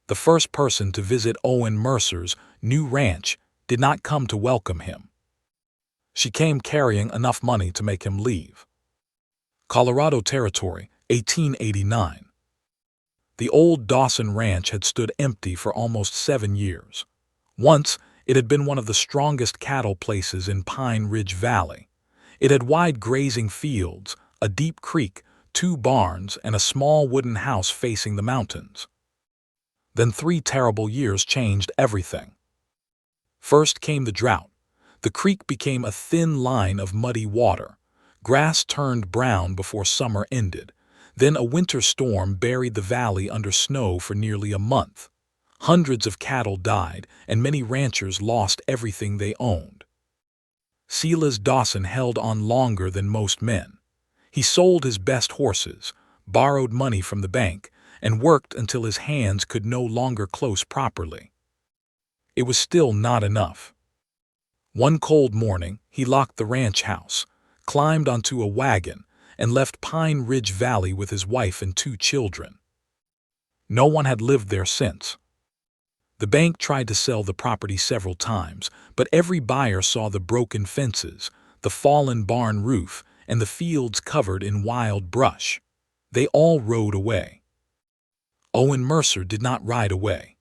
the first person to visit Owen Mercer's new ranch, did not come to welcome him. She came carrying enough money to make him leave. Colorado Territory, 1889. The old Dawson Ranch had stood empty for almost 7 years. Once, it had been one of the strongest cattle places in Pine Ridge Valley. It had wide grazing fields, a deep creek, 2 barns, and a small wooden house facing the mountains. Then 3 terrible years changed everything. First came the drought. The creek became a thin line of muddy water. Grass turned brown before summer ended. Then a winter storm buried the valley under snow for nearly a month. Hundreds of cattle died, and many ranchers lost everything they owned. Silas Dawson held on longer than most men. He sold his best horses, borrowed money from the bank, and worked until his hands could no longer close properly. It was still not enough. One cold morning, he locked the ranch house, climbed onto a wagon, and left Pine Ridge Valley with his wife and 2 children. No one had lived there since. The bank tried to sell the property several times, but every buyer saw the broken fences, the fallen barn roof, and the fields covered in wild brush. They all rode away. Owen Mercer did not ride away.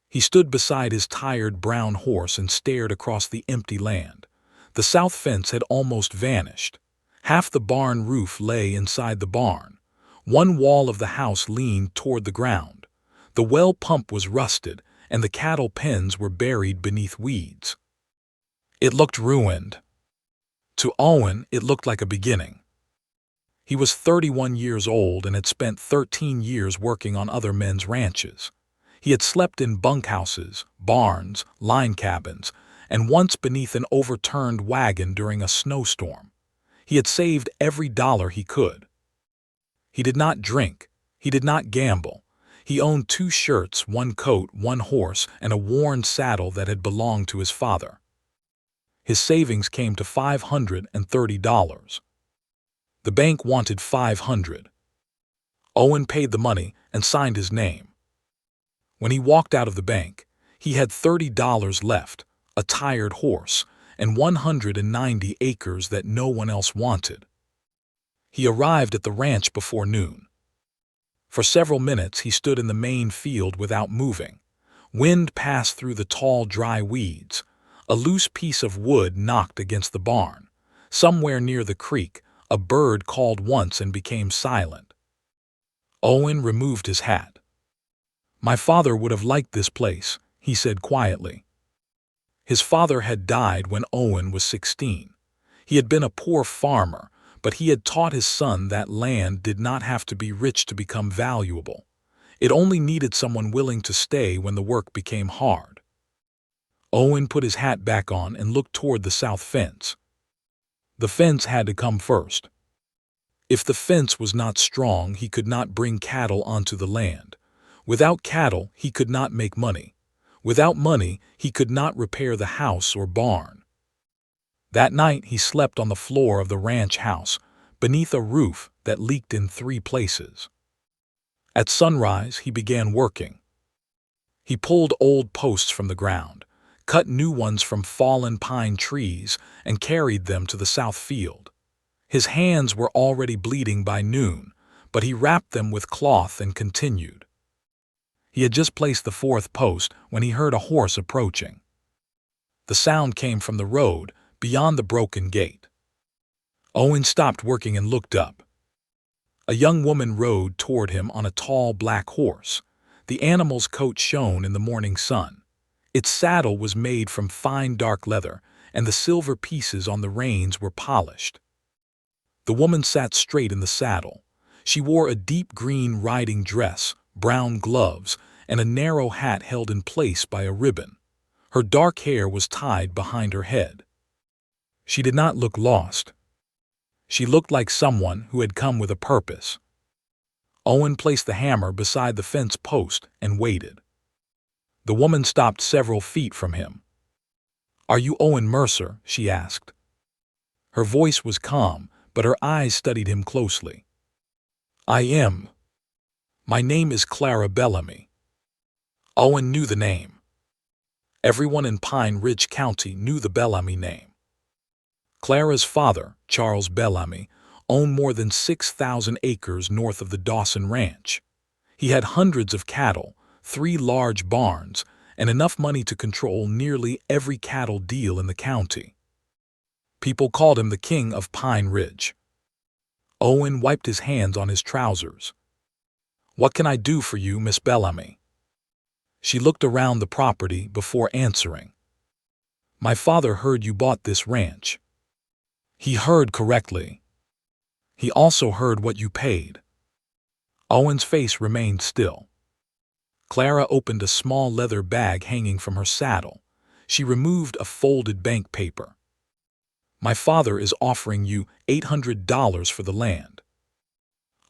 He stood beside his tired brown horse and stared across the empty land. The south fence had almost vanished. Half the barn roof lay inside the barn. One wall of the house leaned toward the ground. The well pump was rusted, and the cattle pens were buried beneath weeds. It looked ruined. To Owen, it looked like a beginning. He was 31 years old and had spent 13 years working on other men's ranches. He had slept in bunkhouses, barns, line cabins, and once beneath an overturned wagon during a snowstorm. He had saved every dollar he could. He did not drink. He did not gamble. He owned 2 shirts, 1 coat, 1 horse, and a worn saddle that had belonged to his father. His savings came to $530. The bank wanted $500. Owen paid the money and signed his name. When he walked out of the bank, he had $30 left, a tired horse, and 190 acres that no one else wanted. He arrived at the ranch before noon. For several minutes he stood in the main field without moving. Wind passed through the tall, dry weeds. A loose piece of wood knocked against the barn. Somewhere near the creek, a bird called once and became silent. Owen removed his hat. "My father would have liked this place," he said quietly. His father had died when Owen was 16. He had been a poor farmer, but he had taught his son that land did not have to be rich to become valuable. It only needed someone willing to stay when the work became hard. Owen put his hat back on and looked toward the south fence. The fence had to come first. If the fence was not strong, he could not bring cattle onto the land. Without cattle, he could not make money. Without money, he could not repair the house or barn. That night, he slept on the floor of the ranch house, beneath a roof that leaked in 3 places. At sunrise, he began working. He pulled old posts from the ground, cut new ones from fallen pine trees, and carried them to the south field. His hands were already bleeding by noon, but he wrapped them with cloth and continued. He had just placed the 4th post when he heard a horse approaching. The sound came from the road, beyond the broken gate. Owen stopped working and looked up. A young woman rode toward him on a tall black horse. The animal's coat shone in the morning sun. Its saddle was made from fine dark leather, and the silver pieces on the reins were polished. The woman sat straight in the saddle. She wore a deep green riding dress, brown gloves, and a narrow hat held in place by a ribbon. Her dark hair was tied behind her head. She did not look lost. She looked like someone who had come with a purpose. Owen placed the hammer beside the fence post and waited. The woman stopped several feet from him. "Are you Owen Mercer?" she asked. Her voice was calm, but her eyes studied him closely. "I am. My name is Clara Bellamy." Owen knew the name. Everyone in Pine Ridge County knew the Bellamy name. Clara's father, Charles Bellamy, owned more than 6,000 acres north of the Dawson Ranch. He had hundreds of cattle, 3 large barns, and enough money to control nearly every cattle deal in the county. People called him the King of Pine Ridge. Owen wiped his hands on his trousers. "What can I do for you, Miss Bellamy?" She looked around the property before answering. "My father heard you bought this ranch." He heard correctly. He also heard what you paid. Owen's face remained still. Clara opened a small leather bag hanging from her saddle. She removed a folded bank paper. "My father is offering you $800 for the land."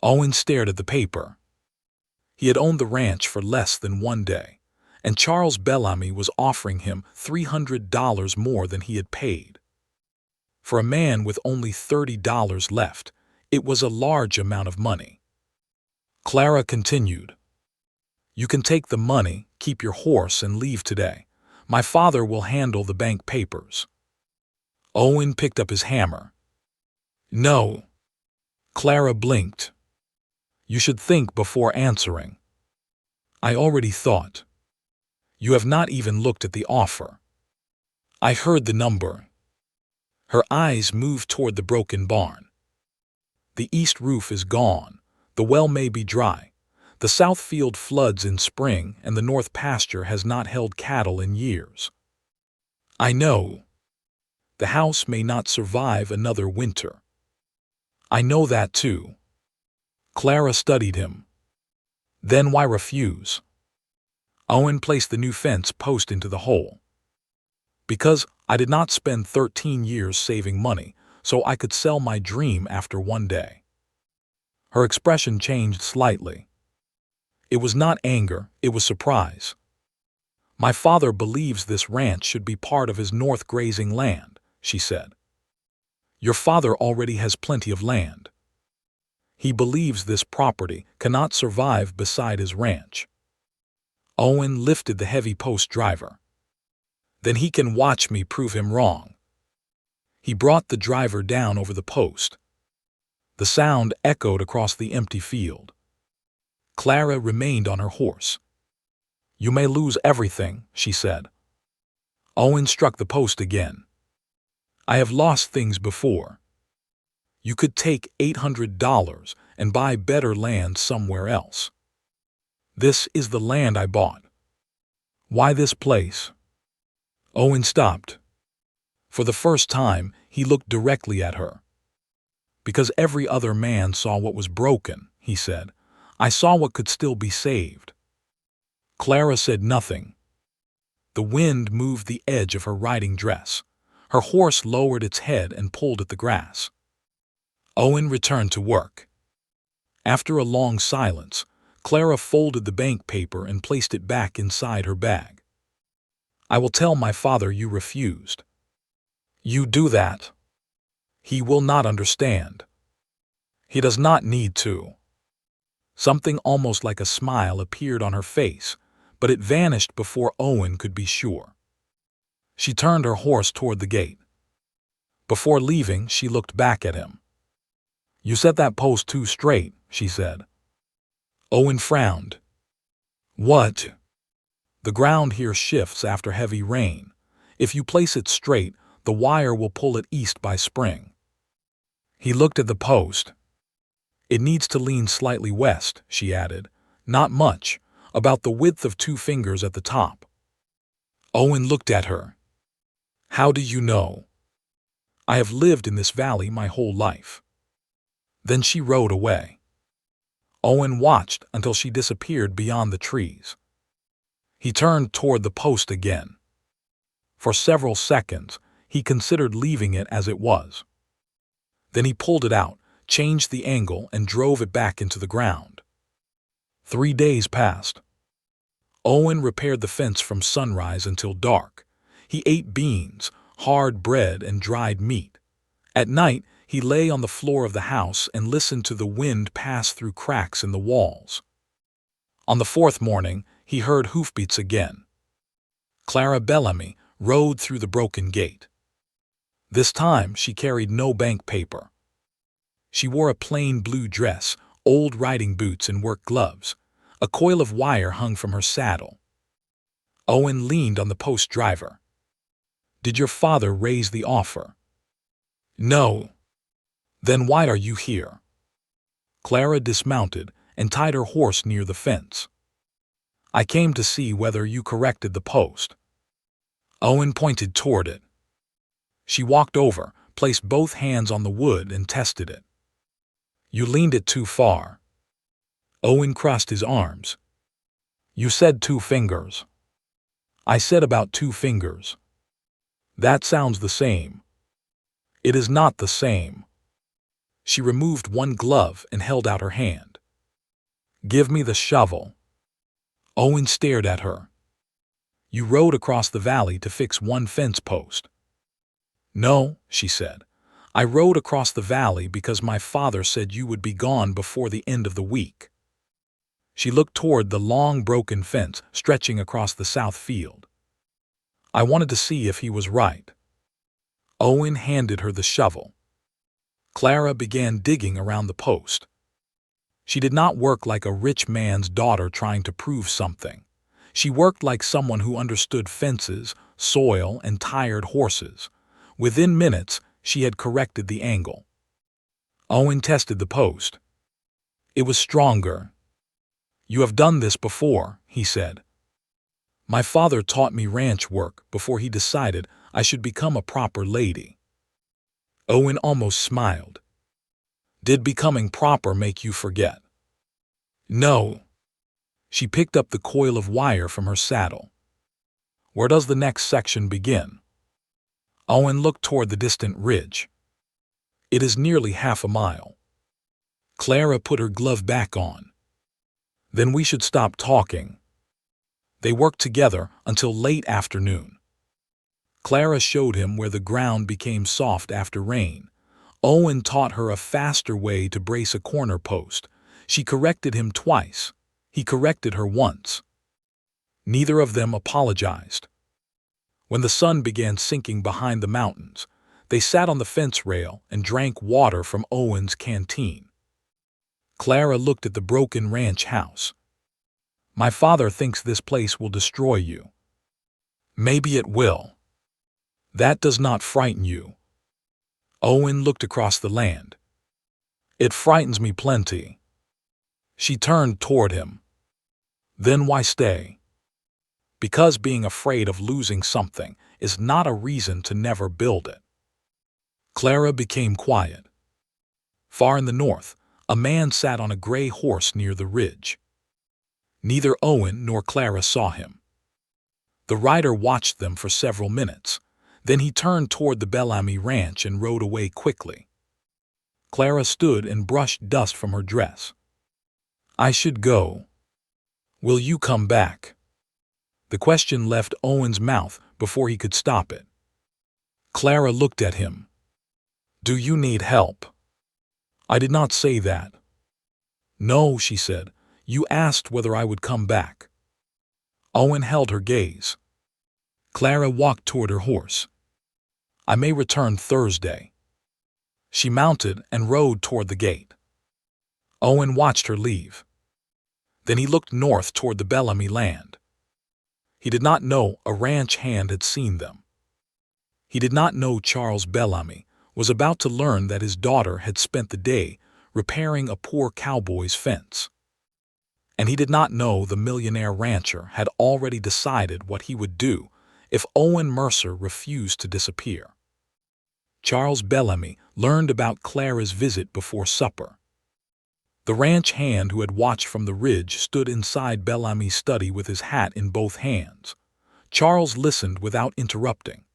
Owen stared at the paper. He had owned the ranch for less than 1 day, and Charles Bellamy was offering him $300 more than he had paid. For a man with only $30 left, it was a large amount of money. Clara continued, "You can take the money, keep your horse, and leave today. My father will handle the bank papers." Owen picked up his hammer. "No." Clara blinked. "You should think before answering." "I already thought. You have not even looked at the offer." "I heard the number." Her eyes moved toward the broken barn. "The east roof is gone. The well may be dry. The south field floods in spring, and the north pasture has not held cattle in years." "I know. The house may not survive another winter." "I know that too." Clara studied him. "Then why refuse?" Owen placed the new fence post into the hole. "Because I did not spend 13 years saving money, so I could sell my dream after 1 day." Her expression changed slightly. It was not anger, it was surprise. "My father believes this ranch should be part of his north grazing land," she said. "Your father already has plenty of land. He believes this property cannot survive beside his ranch." Owen lifted the heavy post driver. "Then he can watch me prove him wrong." He brought the driver down over the post. The sound echoed across the empty field. Clara remained on her horse. "You may lose everything," she said. Owen struck the post again. "I have lost things before. You could take $800 and buy better land somewhere else. This is the land I bought." "Why this place?" Owen stopped. For the first time, he looked directly at her. "Because every other man saw what was broken," he said. "I saw what could still be saved." Clara said nothing. The wind moved the edge of her riding dress. Her horse lowered its head and pulled at the grass. Owen returned to work. After a long silence, Clara folded the bank paper and placed it back inside her bag. "I will tell my father you refused." "You do that. He will not understand." "He does not need to." Something almost like a smile appeared on her face, but it vanished before Owen could be sure. She turned her horse toward the gate. Before leaving, she looked back at him. "You set that post too straight," she said. Owen frowned. "What?" "The ground here shifts after heavy rain. If you place it straight, the wire will pull it east by spring." He looked at the post. "It needs to lean slightly west," she added. "Not much, about the width of 2 fingers at the top." Owen looked at her. "How do you know?" "I have lived in this valley my whole life." Then she rode away. Owen watched until she disappeared beyond the trees. He turned toward the post again. For several seconds, he considered leaving it as it was. Then he pulled it out, changed the angle, and drove it back into the ground. 3 days passed. Owen repaired the fence from sunrise until dark. He ate beans, hard bread, and dried meat. At night, he lay on the floor of the house and listened to the wind pass through cracks in the walls. On the 4th morning, He heard hoofbeats again. Clara Bellamy rode through the broken gate. This time she carried no bank paper. She wore a plain blue dress, old riding boots and work gloves. A coil of wire hung from her saddle. Owen leaned on the post driver. "Did your father raise the offer?" "No." "Then why are you here?" Clara dismounted and tied her horse near the fence. "I came to see whether you corrected the post." Owen pointed toward it. She walked over, placed both hands on the wood and tested it. "You leaned it too far." Owen crossed his arms. "You said 2 fingers." "I said about 2 fingers." "That sounds the same." "It is not the same." She removed one glove and held out her hand. "Give me the shovel." Owen stared at her. "You rode across the valley to fix one fence post." "No," she said. "I rode across the valley because my father said you would be gone before the end of the week." She looked toward the long broken fence stretching across the south field. "I wanted to see if he was right." Owen handed her the shovel. Clara began digging around the post. She did not work like a rich man's daughter trying to prove something. She worked like someone who understood fences, soil, and tired horses. Within minutes, she had corrected the angle. Owen tested the post. It was stronger. "You have done this before," he said. "My father taught me ranch work before he decided I should become a proper lady." Owen almost smiled. "Did becoming proper make you forget?" "No." She picked up the coil of wire from her saddle. "Where does the next section begin?" Owen looked toward the distant ridge. "It is nearly half a mile." Clara put her glove back on. "Then we should stop talking." They worked together until late afternoon. Clara showed him where the ground became soft after rain. Owen taught her a faster way to brace a corner post. She corrected him twice. He corrected her once. Neither of them apologized. When the sun began sinking behind the mountains, they sat on the fence rail and drank water from Owen's canteen. Clara looked at the broken ranch house. "My father thinks this place will destroy you." "Maybe it will." "That does not frighten you." Owen looked across the land. "It frightens me plenty." She turned toward him. "Then why stay?" "Because being afraid of losing something is not a reason to never build it." Clara became quiet. Far in the north, a man sat on a gray horse near the ridge. Neither Owen nor Clara saw him. The rider watched them for several minutes. Then he turned toward the Bellamy ranch and rode away quickly. Clara stood and brushed dust from her dress. "I should go. Will you come back?" The question left Owen's mouth before he could stop it. Clara looked at him. "Do you need help?" "I did not say that." "No," she said. "You asked whether I would come back." Owen held her gaze. Clara walked toward her horse. "I may return Thursday." She mounted and rode toward the gate. Owen watched her leave. Then he looked north toward the Bellamy land. He did not know a ranch hand had seen them. He did not know Charles Bellamy was about to learn that his daughter had spent the day repairing a poor cowboy's fence. And he did not know the millionaire rancher had already decided what he would do if Owen Mercer refused to disappear. Charles Bellamy learned about Clara's visit before supper. The ranch hand who had watched from the ridge stood inside Bellamy's study with his hat in both hands. Charles listened without interrupting.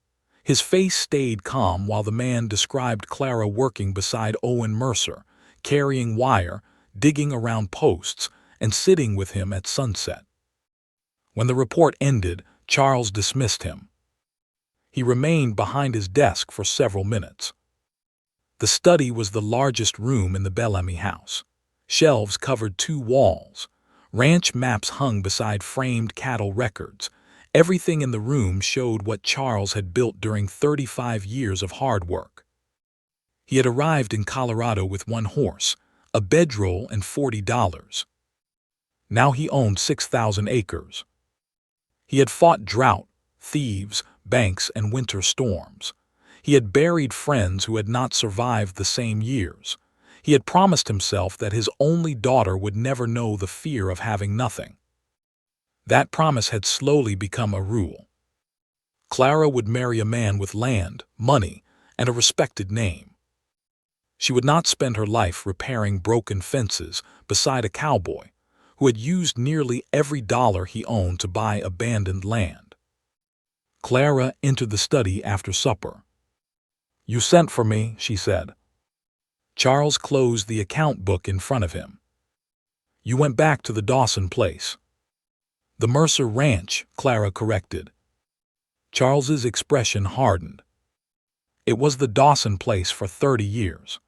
His face stayed calm while the man described Clara working beside Owen Mercer, carrying wire, digging around posts, and sitting with him at sunset. When the report ended, Charles dismissed him. He remained behind his desk for several minutes. The study was the largest room in the Bellamy house. Shelves covered 2 walls. Ranch maps hung beside framed cattle records. Everything in the room showed what Charles had built during 35 years of hard work. He had arrived in Colorado with 1 horse, a bedroll, and $40. Now he owned 6,000 acres. He had fought drought, thieves, banks, and winter storms. He had buried friends who had not survived the same years. He had promised himself that his only daughter would never know the fear of having nothing. That promise had slowly become a rule. Clara would marry a man with land, money, and a respected name. She would not spend her life repairing broken fences beside a cowboy who had used nearly every dollar he owned to buy abandoned land. Clara entered the study after supper. "You sent for me," she said. Charles closed the account book in front of him. "You went back to the Dawson place." "The Mercer Ranch," Clara corrected. Charles's expression hardened. "It was the Dawson place for 30 years.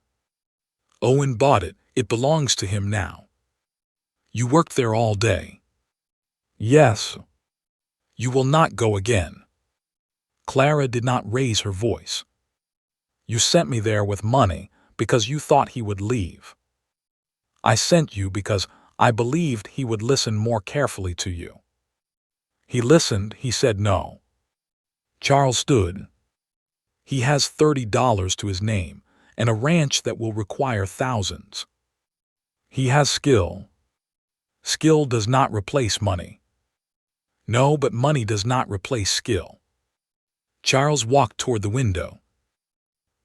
Owen bought it. It belongs to him now." "You worked there all day." "Yes." "You will not go again." Clara did not raise her voice. "You sent me there with money because you thought he would leave. I sent you because I believed he would listen more carefully to you. He listened, he said no." Charles stood. "He has $30 to his name and a ranch that will require thousands. He has skill. Skill does not replace money." "No, but money does not replace skill." Charles walked toward the window.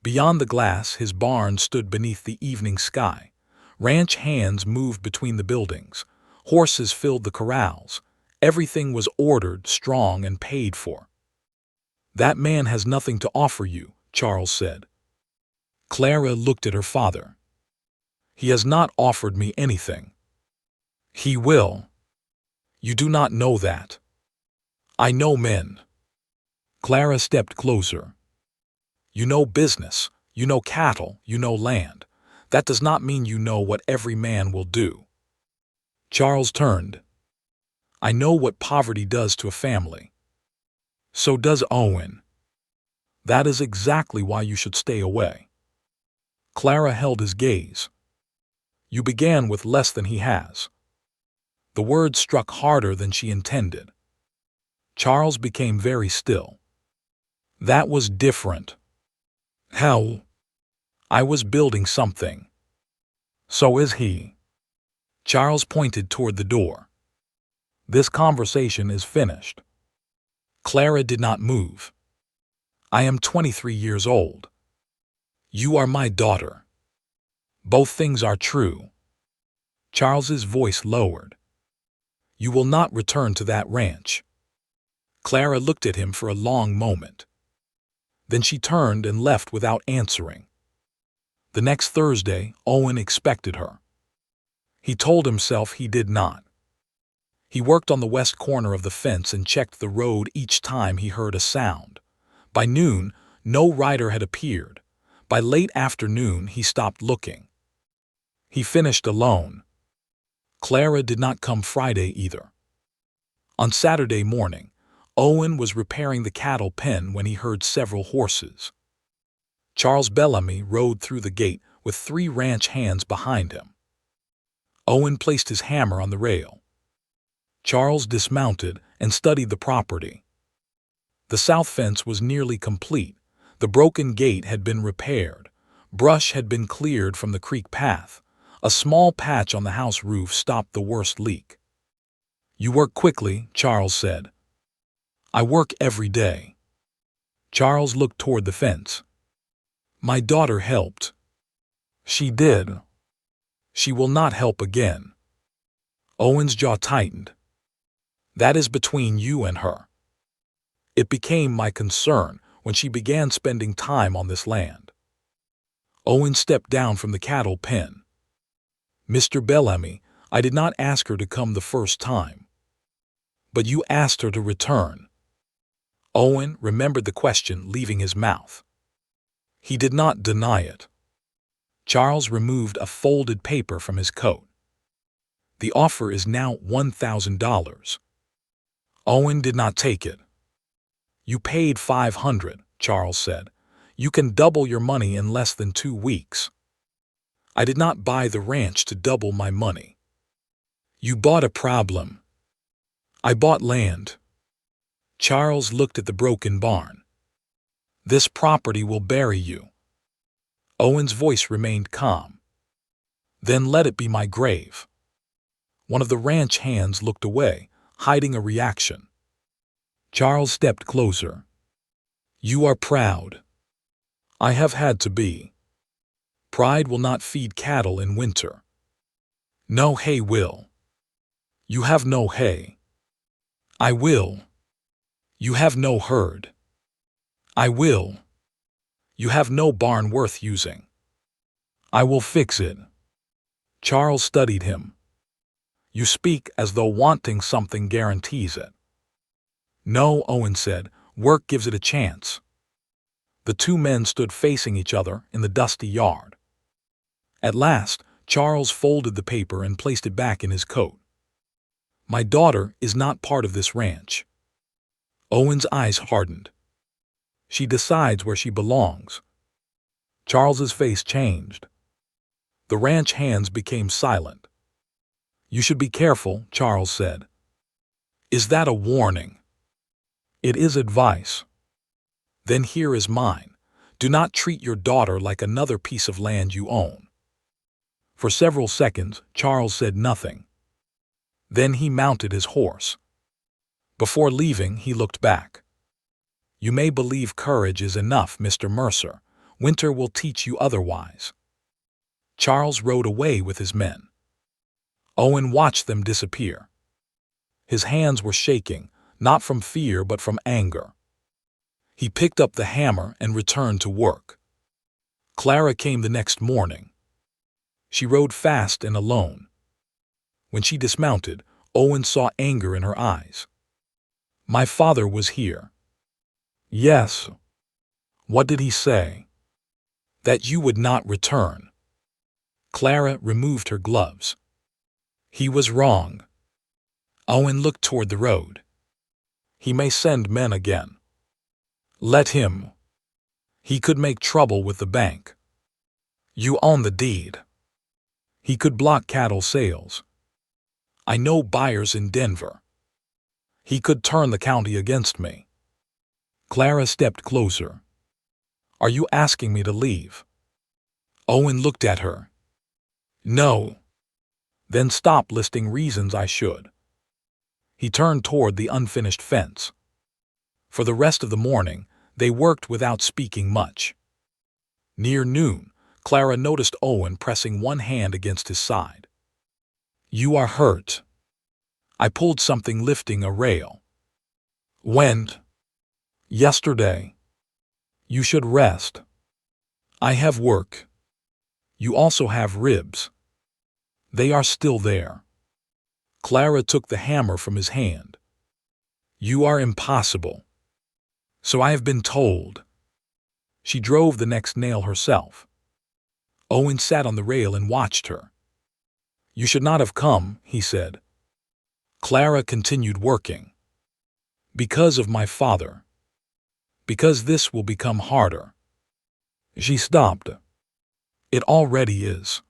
Beyond the glass, his barn stood beneath the evening sky. Ranch hands moved between the buildings. Horses filled the corrals. Everything was ordered, strong, and paid for. "That man has nothing to offer you," Charles said. Clara looked at her father. "He has not offered me anything." "He will." "You do not know that." "I know men." Clara stepped closer. "You know business, you know cattle, you know land. That does not mean you know what every man will do." Charles turned. "I know what poverty does to a family. So does Owen. That is exactly why you should stay away." Clara held his gaze. "You began with less than he has." The words struck harder than she intended. Charles became very still. "That was different." "How?" "I was building something." "So is he." Charles pointed toward the door. "This conversation is finished." Clara did not move. "I am 23 years old. You are my daughter. Both things are true." Charles's voice lowered. "You will not return to that ranch." Clara looked at him for a long moment. Then she turned and left without answering. The next Thursday, Owen expected her. He told himself he did not. He worked on the west corner of the fence and checked the road each time he heard a sound. By noon, no rider had appeared. By late afternoon, he stopped looking. He finished alone. Clara did not come Friday either. On Saturday morning, Owen was repairing the cattle pen when he heard several horses. Clara Bellamy rode through the gate with 3 ranch hands behind him. Owen placed his hammer on the rail. Charles dismounted and studied the property. The south fence was nearly complete. The broken gate had been repaired. Brush had been cleared from the creek path. A small patch on the house roof stopped the worst leak. "You work quickly," Charles said. "I work every day." Charles looked toward the fence. "My daughter helped." "She did." "She will not help again." Owen's jaw tightened. "That is between you and her." "It became my concern when she began spending time on this land." Owen stepped down from the cattle pen. "Mr. Bellamy, I did not ask her to come the first time." "But you asked her to return." Owen remembered the question leaving his mouth. He did not deny it. Charles removed a folded paper from his coat. The offer is now $1,000. Owen did not take it. You paid $500, Charles said. You can double your money in less than 2 weeks. I did not buy the ranch to double my money. You bought a problem. I bought land. Charles looked at the broken barn. This property will bury you. Owen's voice remained calm. Then let it be my grave. One of the ranch hands looked away, hiding a reaction. Charles stepped closer. You are proud. I have had to be. Pride will not feed cattle in winter. No hay will. You have no hay. I will. You have no herd. I will. You have no barn worth using. I will fix it. Charles studied him. You speak as though wanting something guarantees it. No, Owen said, work gives it a chance. The two men stood facing each other in the dusty yard. At last, Charles folded the paper and placed it back in his coat. My daughter is not part of this ranch. Owen's eyes hardened. She decides where she belongs. Charles's face changed. The ranch hands became silent. You should be careful, Charles said. Is that a warning? It is advice. Then here is mine. Do not treat your daughter like another piece of land you own. For several seconds, Charles said nothing. Then he mounted his horse. Before leaving, he looked back. You may believe courage is enough, Mr. Mercer. Winter will teach you otherwise. Charles rode away with his men. Owen watched them disappear. His hands were shaking, not from fear but from anger. He picked up the hammer and returned to work. Clara came the next morning. She rode fast and alone. When she dismounted, Owen saw anger in her eyes. My father was here. Yes. What did he say? That you would not return. Clara removed her gloves. He was wrong. Owen looked toward the road. He may send men again. Let him. He could make trouble with the bank. You own the deed. He could block cattle sales. I know buyers in Denver. He could turn the county against me. Clara stepped closer. Are you asking me to leave? Owen looked at her. No. Then stop listing reasons I should. He turned toward the unfinished fence. For the rest of the morning, they worked without speaking much. Near noon, Clara noticed Owen pressing one hand against his side. You are hurt. I pulled something lifting a rail. When? Yesterday. You should rest. I have work. You also have ribs. They are still there. Clara took the hammer from his hand. You are impossible. So I have been told. She drove the next nail herself. Owen sat on the rail and watched her. You should not have come, he said. Clara continued working. Because of my father. Because this will become harder. She stopped. It already is.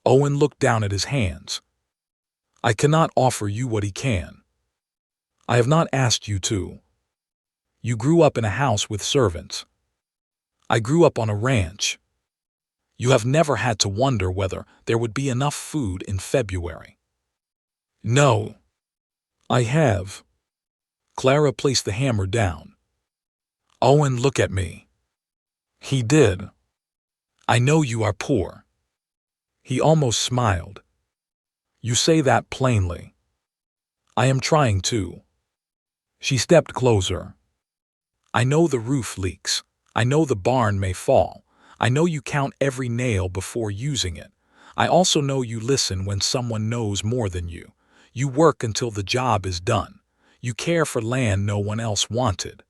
Owen looked down at his hands. I cannot offer you what he can. I have not asked you to. You grew up in a house with servants. I grew up on a ranch. You have never had to wonder whether there would be enough food in February. No. I have. Clara placed the hammer down. Owen, look at me. He did. I know you are poor. He almost smiled. You say that plainly. I am trying to. She stepped closer. I know the roof leaks. I know the barn may fall. I know you count every nail before using it. I also know you listen when someone knows more than you. You work until the job is done. You care for land no one else wanted.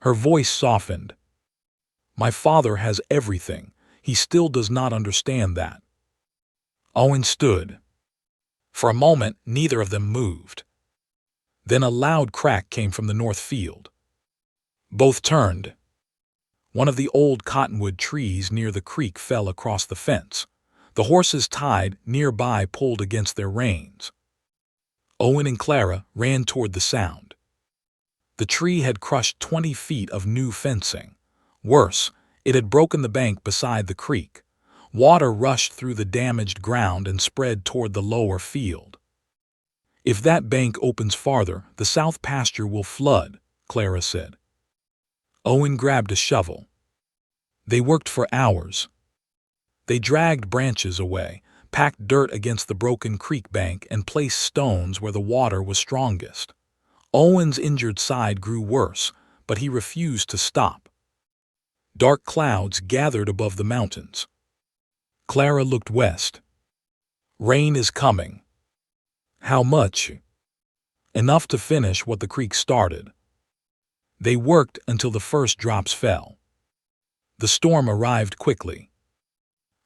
Her voice softened. My father has everything. He still does not understand that. Owen stood. For a moment, neither of them moved. Then a loud crack came from the north field. Both turned. One of the old cottonwood trees near the creek fell across the fence. The horses tied nearby pulled against their reins. Owen and Clara ran toward the sound. The tree had crushed 20 feet of new fencing. Worse, it had broken the bank beside the creek. Water rushed through the damaged ground and spread toward the lower field. "If that bank opens farther, the south pasture will flood," Clara said. Owen grabbed a shovel. They worked for hours. They dragged branches away, packed dirt against the broken creek bank, and placed stones where the water was strongest. Owen's injured side grew worse, but he refused to stop. Dark clouds gathered above the mountains. Clara looked west. "Rain is coming." "How much?" "Enough to finish what the creek started." They worked until the first drops fell. The storm arrived quickly.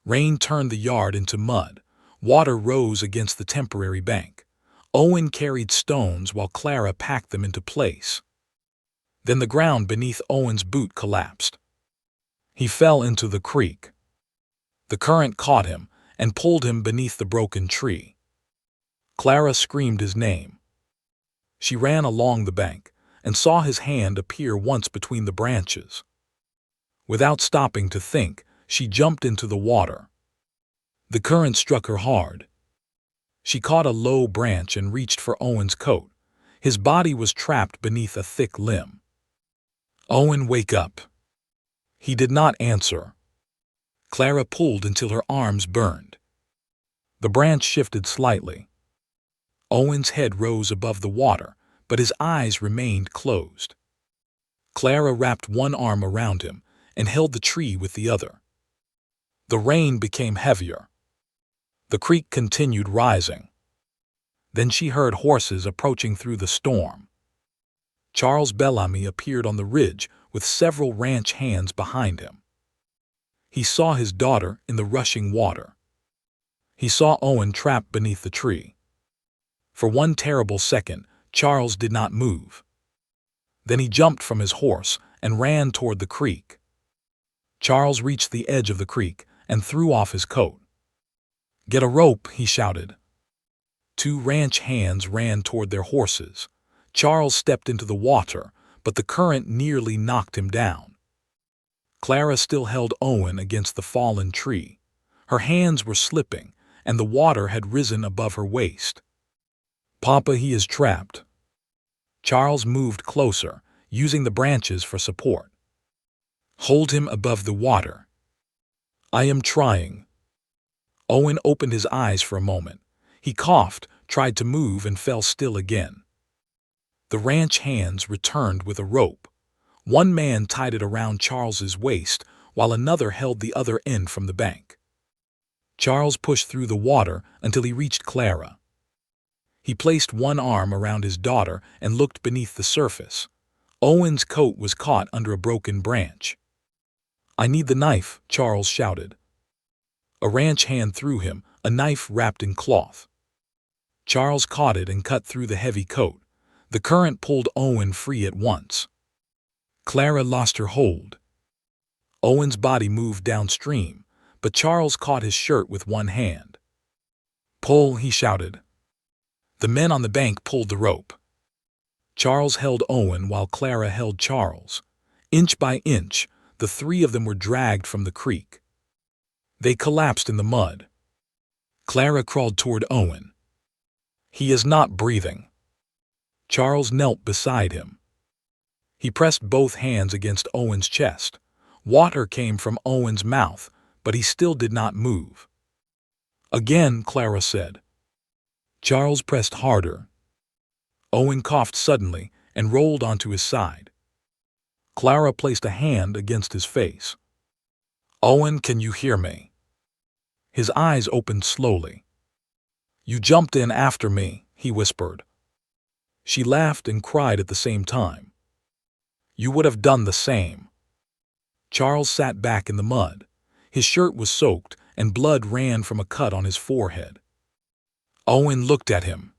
Rain turned the yard into mud. Water rose against the temporary bank. Owen carried stones while Clara packed them into place. Then the ground beneath Owen's boot collapsed. He fell into the creek. The current caught him and pulled him beneath the broken tree. Clara screamed his name. She ran along the bank and saw his hand appear once between the branches. Without stopping to think, she jumped into the water. The current struck her hard. She caught a low branch and reached for Owen's coat. His body was trapped beneath a thick limb. "Owen, wake up." He did not answer. Clara pulled until her arms burned. The branch shifted slightly. Owen's head rose above the water, but his eyes remained closed. Clara wrapped one arm around him and held the tree with the other. The rain became heavier. The creek continued rising. Then she heard horses approaching through the storm. Charles Bellamy appeared on the ridge with several ranch hands behind him. He saw his daughter in the rushing water. He saw Owen trapped beneath the tree. For one terrible second, Charles did not move. Then he jumped from his horse and ran toward the creek. Charles reached the edge of the creek and threw off his coat. "Get a rope," he shouted. 2 ranch hands ran toward their horses. Charles stepped into the water, but the current nearly knocked him down. Clara still held Owen against the fallen tree. Her hands were slipping, and the water had risen above her waist. "Papa, he is trapped." Charles moved closer, using the branches for support. "Hold him above the water." "I am trying." Owen opened his eyes for a moment. He coughed, tried to move, and fell still again. The ranch hands returned with a rope. One man tied it around Charles's waist, while another held the other end from the bank. Charles pushed through the water until he reached Clara. He placed one arm around his daughter and looked beneath the surface. Owen's coat was caught under a broken branch. "I need the knife," Charles shouted. A ranch hand threw him a knife wrapped in cloth. Charles caught it and cut through the heavy coat. The current pulled Owen free at once. Clara lost her hold. Owen's body moved downstream, but Charles caught his shirt with one hand. "Pull," he shouted. The men on the bank pulled the rope. Charles held Owen while Clara held Charles. Inch by inch, the 3 of them were dragged from the creek. They collapsed in the mud. Clara crawled toward Owen. "He is not breathing." Charles knelt beside him. He pressed both hands against Owen's chest. Water came from Owen's mouth, but he still did not move. "Again," Clara said. Charles pressed harder. Owen coughed suddenly and rolled onto his side. Clara placed a hand against his face. "Owen, can you hear me?" His eyes opened slowly. "You jumped in after me," he whispered. She laughed and cried at the same time. "You would have done the same." Charles sat back in the mud. His shirt was soaked, and blood ran from a cut on his forehead. Owen looked at him.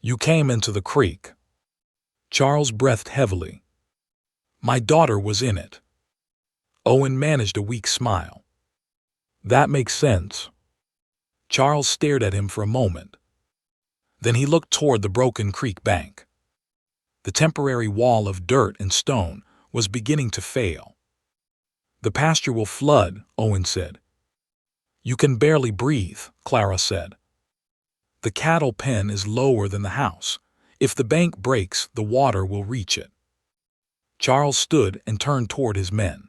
You came into the creek. Charles breathed heavily. My daughter was in it. Owen managed a weak smile. That makes sense. Charles stared at him for a moment. Then he looked toward the broken creek bank. The temporary wall of dirt and stone was beginning to fail. The pasture will flood, Owen said. You can barely breathe, Clara said. The cattle pen is lower than the house. If the bank breaks, the water will reach it. Charles stood and turned toward his men.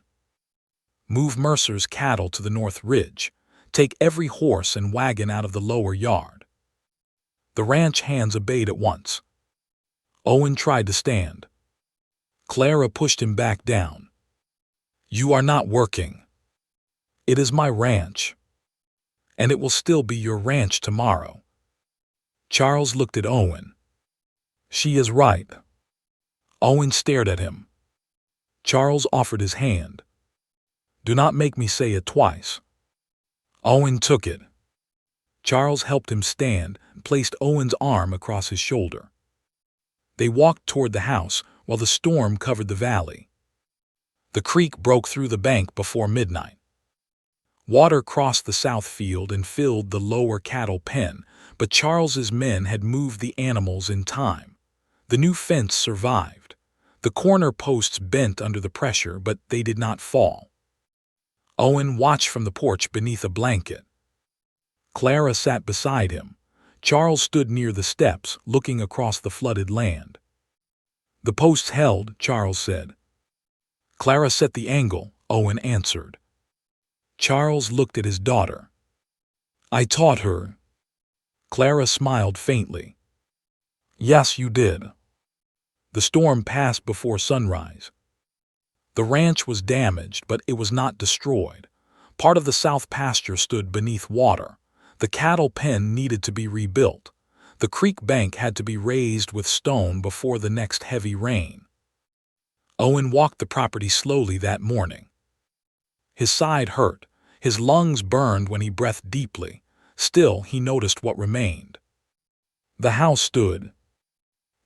Move Mercer's cattle to the north ridge. Take every horse and wagon out of the lower yard. The ranch hands obeyed at once. Owen tried to stand. Clara pushed him back down. You are not working. It is my ranch. And it will still be your ranch tomorrow. Charles looked at Owen. She is right. Owen stared at him. Charles offered his hand. Do not make me say it twice. Owen took it. Charles helped him stand and placed Owen's arm across his shoulder. They walked toward the house while the storm covered the valley. The creek broke through the bank before midnight. Water crossed the south field and filled the lower cattle pen, but Charles's men had moved the animals in time. The new fence survived. The corner posts bent under the pressure, but they did not fall. Owen watched from the porch beneath a blanket. Clara sat beside him. Charles stood near the steps, looking across the flooded land. The posts held, Charles said. Clara set the angle, Owen answered. Charles looked at his daughter. I taught her. Clara smiled faintly. Yes, you did. The storm passed before sunrise. The ranch was damaged, but it was not destroyed. Part of the south pasture stood beneath water. The cattle pen needed to be rebuilt. The creek bank had to be raised with stone before the next heavy rain. Owen walked the property slowly that morning. His side hurt. His lungs burned when he breathed deeply. Still, he noticed what remained. The house stood.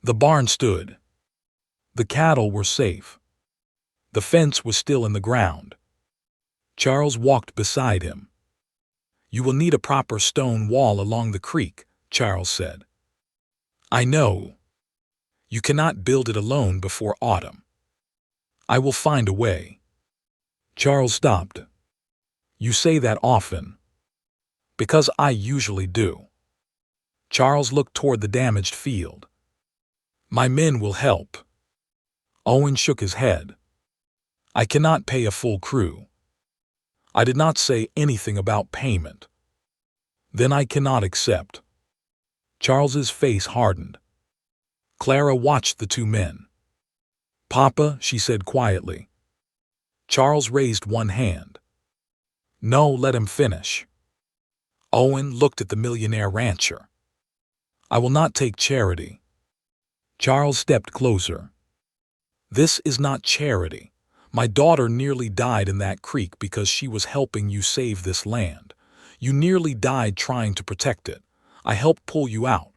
The barn stood. The cattle were safe. The fence was still in the ground. Charles walked beside him. You will need a proper stone wall along the creek, Charles said. I know. You cannot build it alone before autumn. I will find a way. Charles stopped. You say that often. Because I usually do. Charles looked toward the damaged field. My men will help. Owen shook his head. I cannot pay a full crew. I did not say anything about payment. Then I cannot accept. Charles's face hardened. Clara watched the two men. Papa, she said quietly. Charles raised one hand. No, let him finish. Owen looked at the millionaire rancher. I will not take charity. Charles stepped closer. This is not charity. My daughter nearly died in that creek because she was helping you save this land. You nearly died trying to protect it. I helped pull you out.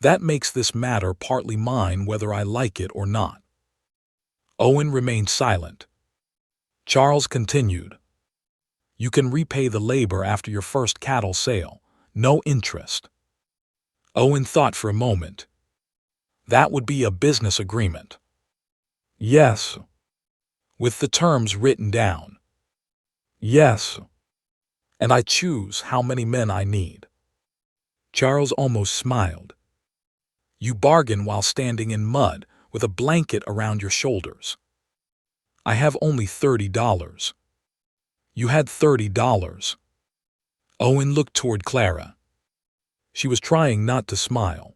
That makes this matter partly mine whether I like it or not. Owen remained silent. Charles continued. You can repay the labor after your first cattle sale. No interest. Owen thought for a moment. That would be a business agreement. Yes. With the terms written down. Yes. And I choose how many men I need. Charles almost smiled. You bargain while standing in mud with a blanket around your shoulders. I have only $30. You had $30. Owen looked toward Clara. She was trying not to smile.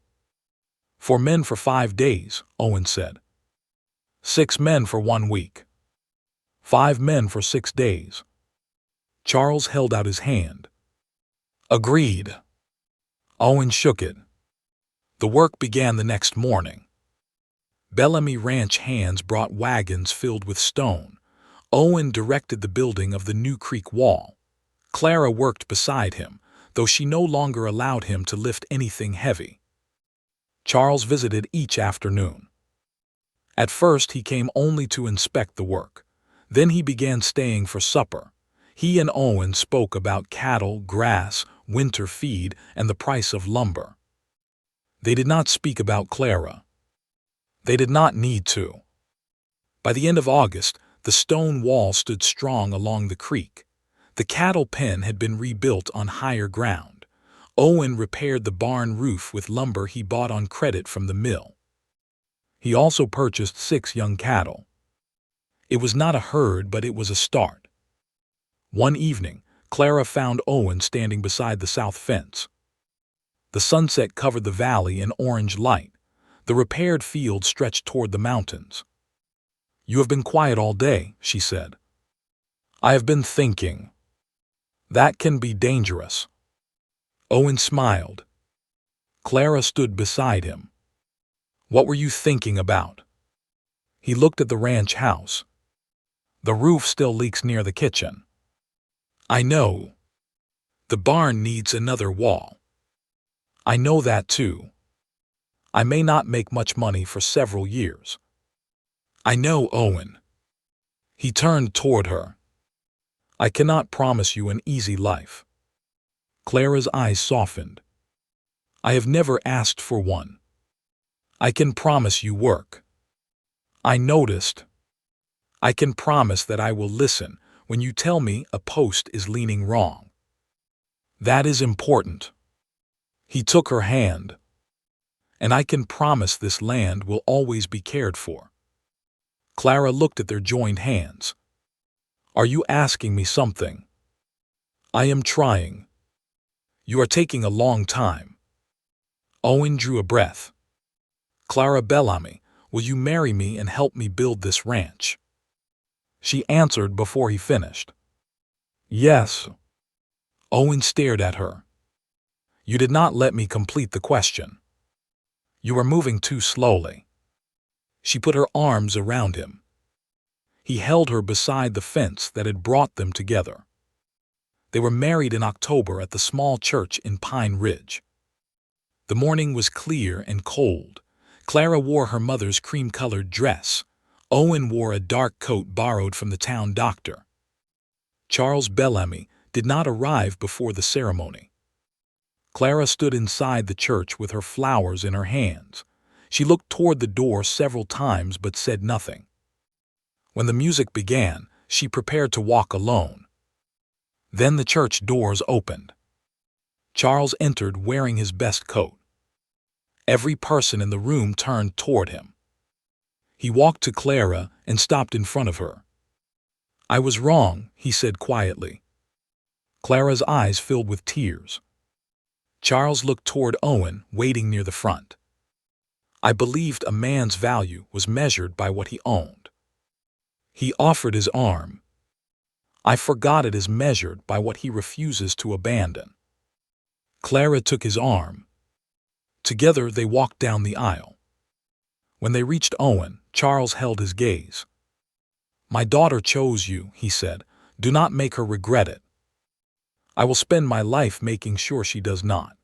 4 men for 5 days, Owen said. 6 men for 1 week. 5 men for 6 days. Charles held out his hand. Agreed. Owen shook it. The work began the next morning. Bellamy Ranch hands brought wagons filled with stone. Owen directed the building of the new creek wall. Clara worked beside him. though she no longer allowed him to lift anything heavy. Charles visited each afternoon. At first he came only to inspect the work. Then he began staying for supper. He and Owen spoke about cattle, grass, winter feed, and the price of lumber. They did not speak about Clara. They did not need to. By the end of August, the stone wall stood strong along the creek. The cattle pen had been rebuilt on higher ground. Owen repaired the barn roof with lumber he bought on credit from the mill. He also purchased 6 young cattle. It was not a herd, but it was a start. One evening, Clara found Owen standing beside the south fence. The sunset covered the valley in orange light. The repaired field stretched toward the mountains. "You have been quiet all day," she said. "I have been thinking. That can be dangerous." Owen smiled. Clara stood beside him. "What were you thinking about?" He looked at the ranch house. "The roof still leaks near the kitchen." "I know. The barn needs another wall." "I know that too. I may not make much money for several years." "I know, Owen." He turned toward her. "I cannot promise you an easy life." Clara's eyes softened. "I have never asked for one. I can promise you work." "I noticed. I can promise that I will listen when you tell me a post is leaning wrong. That is important." He took her hand. "And I can promise this land will always be cared for." Clara looked at their joined hands. "Are you asking me something?" "I am trying." "You are taking a long time." Owen drew a breath. "Clara Bellamy, will you marry me and help me build this ranch?" She answered before he finished. "Yes." Owen stared at her. "You did not let me complete the question." "You are moving too slowly." She put her arms around him. He held her beside the fence that had brought them together. They were married in October at the small church in Pine Ridge. The morning was clear and cold. Clara wore her mother's cream-colored dress. Owen wore a dark coat borrowed from the town doctor. Charles Bellamy did not arrive before the ceremony. Clara stood inside the church with her flowers in her hands. She looked toward the door several times but said nothing. When the music began, she prepared to walk alone. Then the church doors opened. Charles entered wearing his best coat. Every person in the room turned toward him. He walked to Clara and stopped in front of her. "I was wrong," he said quietly. Clara's eyes filled with tears. Charles looked toward Owen, waiting near the front. "I believed a man's value was measured by what he owned." He offered his arm. "I forgot it is measured by what he refuses to abandon." Clara took his arm. Together they walked down the aisle. When they reached Owen, Charles held his gaze. "My daughter chose you," he said. "Do not make her regret it." "I will spend my life making sure she does not."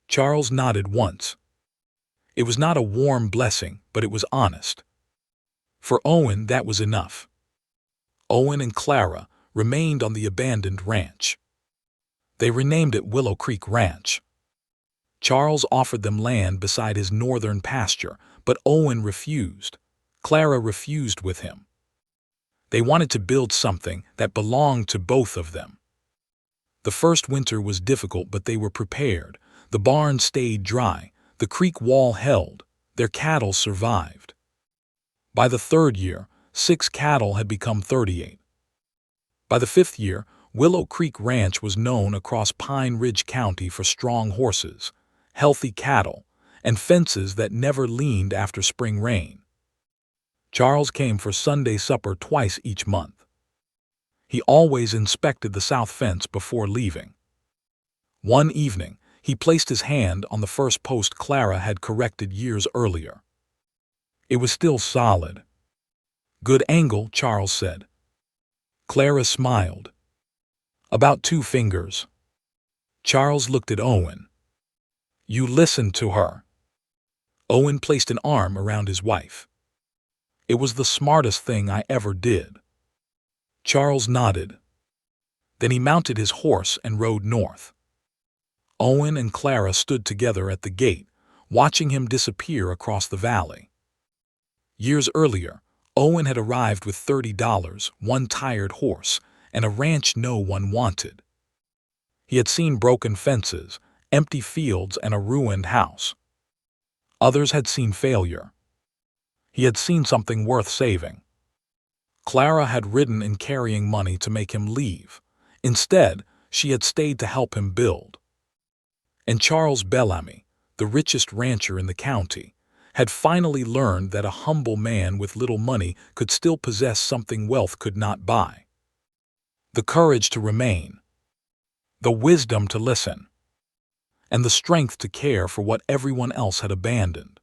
Charles nodded once. It was not a warm blessing, but it was honest. For Owen, that was enough. Owen and Clara remained on the abandoned ranch. They renamed it Willow Creek Ranch. Charles offered them land beside his northern pasture, but Owen refused. Clara refused with him. They wanted to build something that belonged to both of them. The first winter was difficult, but they were prepared. The barn stayed dry. The creek wall held. Their cattle survived. By the 3rd year, 6 cattle had become 38. By the 5th year, Willow Creek Ranch was known across Pine Ridge County for strong horses, healthy cattle, and fences that never leaned after spring rain. Charles came for Sunday supper twice each month. He always inspected the south fence before leaving. One evening, he placed his hand on the first post Clara had corrected years earlier. It was still solid. "Good angle," Charles said. Clara smiled. "About 2 fingers." Charles looked at Owen. "You listened to her." Owen placed an arm around his wife. "It was the smartest thing I ever did." Charles nodded. Then he mounted his horse and rode north. Owen and Clara stood together at the gate, watching him disappear across the valley. Years earlier, Owen had arrived with $30, one tired horse, and a ranch no one wanted. He had seen broken fences, empty fields, and a ruined house. Others had seen failure. He had seen something worth saving. Clara had ridden in carrying money to make him leave. Instead, she had stayed to help him build. And Charles Bellamy, the richest rancher in the county, had finally learned that a humble man with little money could still possess something wealth could not buy. The courage to remain, the wisdom to listen, and the strength to care for what everyone else had abandoned.